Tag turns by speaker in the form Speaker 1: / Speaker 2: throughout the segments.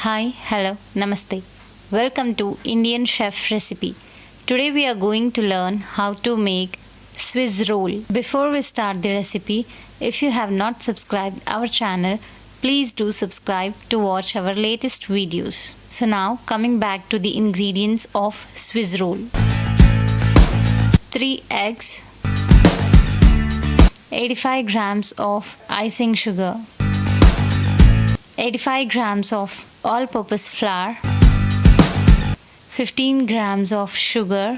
Speaker 1: Hi, hello, namaste. Welcome to Indian Chef Recipe. Today we are going to learn how to make Swiss roll. Before we start the recipe, if you have not subscribed our channel, please do subscribe to watch our latest videos. So now coming back to the ingredients of Swiss roll. 3 eggs, 85 grams of icing sugar, 85 grams of all-purpose flour, 15 grams of sugar,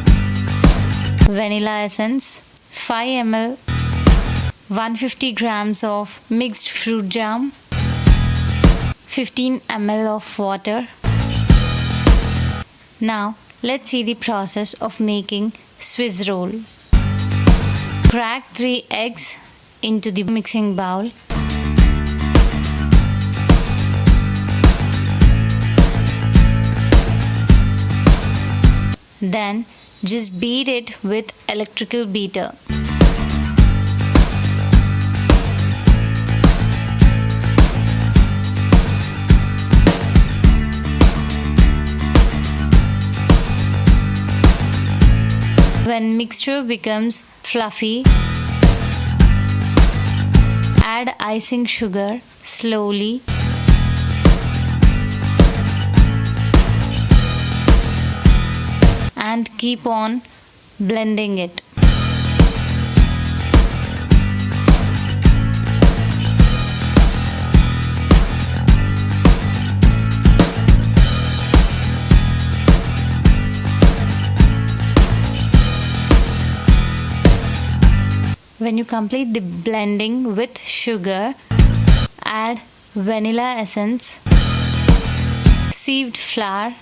Speaker 1: vanilla essence, 5 ml, 150 grams of mixed fruit jam, 15 ml of water. Now let's see the process of making Swiss roll. Crack 3 eggs into the mixing bowl. Then just beat it with electrical beater. When mixture becomes fluffy, add icing sugar slowly. And keep on blending it. When you complete the blending with sugar, add vanilla essence, sieved flour,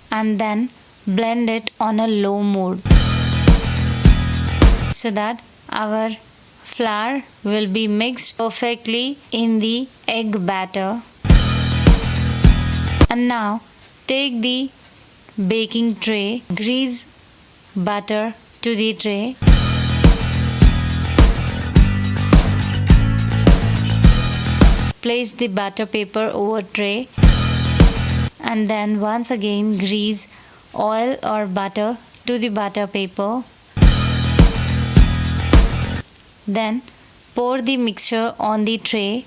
Speaker 1: and then blend it on a low mode so that our flour will be mixed perfectly in the egg batter. And now take the baking tray, grease butter to the tray, place the butter paper over tray, and then once again grease oil or butter to the butter paper. Then pour the mixture on the tray.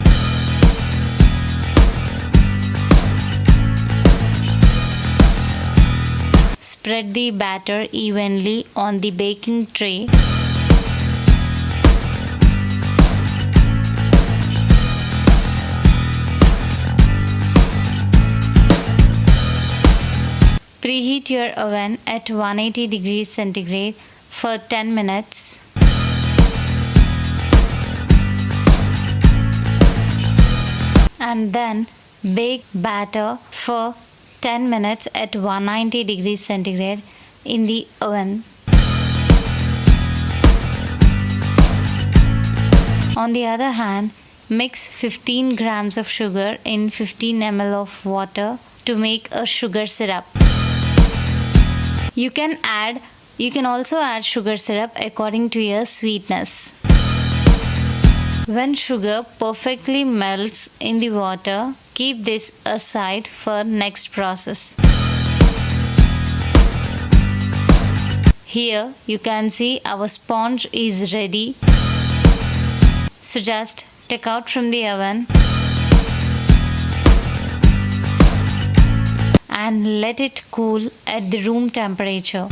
Speaker 1: Spread the batter evenly on the baking tray. Preheat your oven at 180 degrees centigrade for 10 minutes. And then bake batter for 10 minutes at 190 degrees centigrade in the oven. On the other hand, mix 15 grams of sugar in 15 ml of water to make a sugar syrup. You can also add sugar syrup according to your sweetness. When sugar perfectly melts in the water, keep this aside for next process. Here you can see our sponge is ready. So just take out from the oven and let it cool at the room temperature.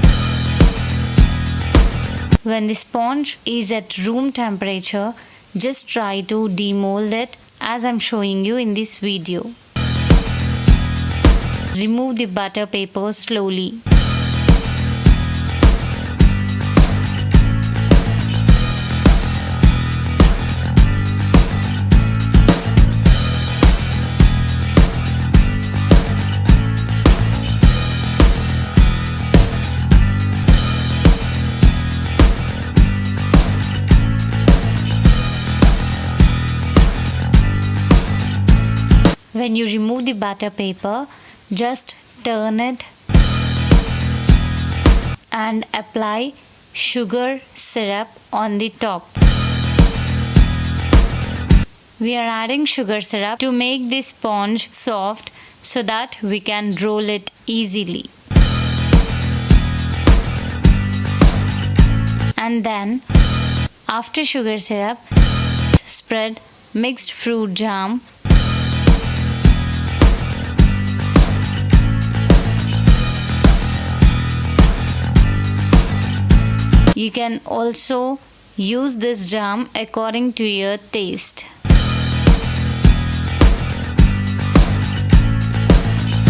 Speaker 1: When the sponge is at room temperature, just try to demold it as I'm showing you in this video. Remove the butter paper slowly. When you remove the butter paper, just turn it and apply sugar syrup on the top. we are adding sugar syrup to make the sponge soft so that we can roll it easily. And then, after sugar syrup, spread mixed fruit jam. You can also use this jam according to your taste.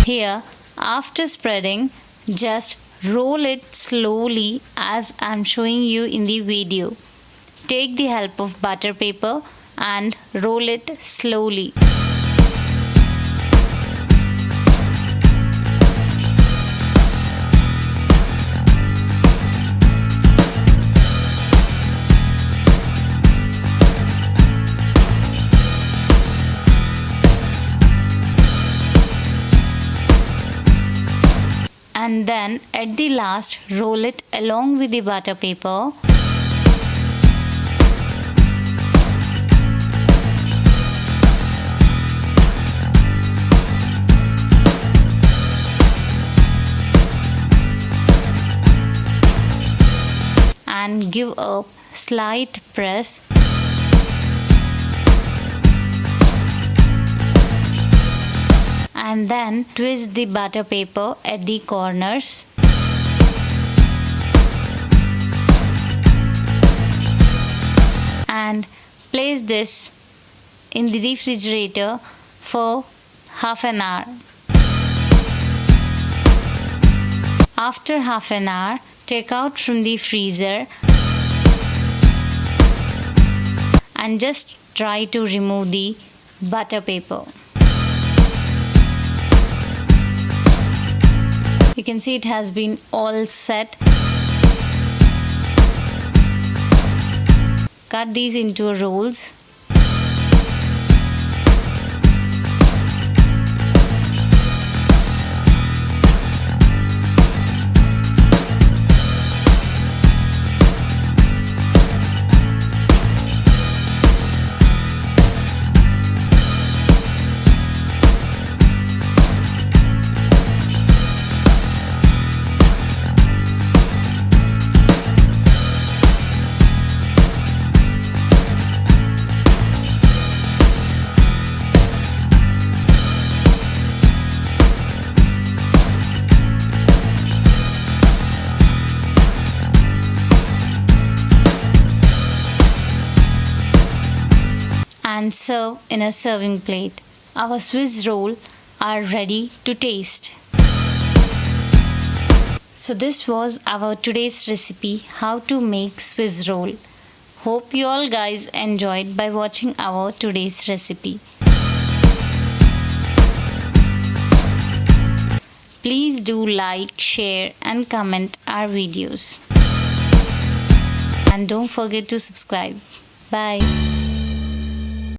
Speaker 1: Here, after spreading, just roll it slowly as I'm showing you in the video. Take the help of butter paper and roll it slowly. And then at the last, roll it along with the butter paper. And give a slight press. And then twist the butter paper at the corners. And place this in the refrigerator for half an hour. After half an hour, take out from the freezer and just try to remove the butter paper. You can see it has been all set. Cut these into rolls. And serve in a serving plate. Our Swiss roll are ready to taste. So this was our today's recipe, how to make Swiss roll. Hope you all guys enjoyed by watching our today's recipe. Please do like, share and comment our videos. And don't forget to subscribe. Bye.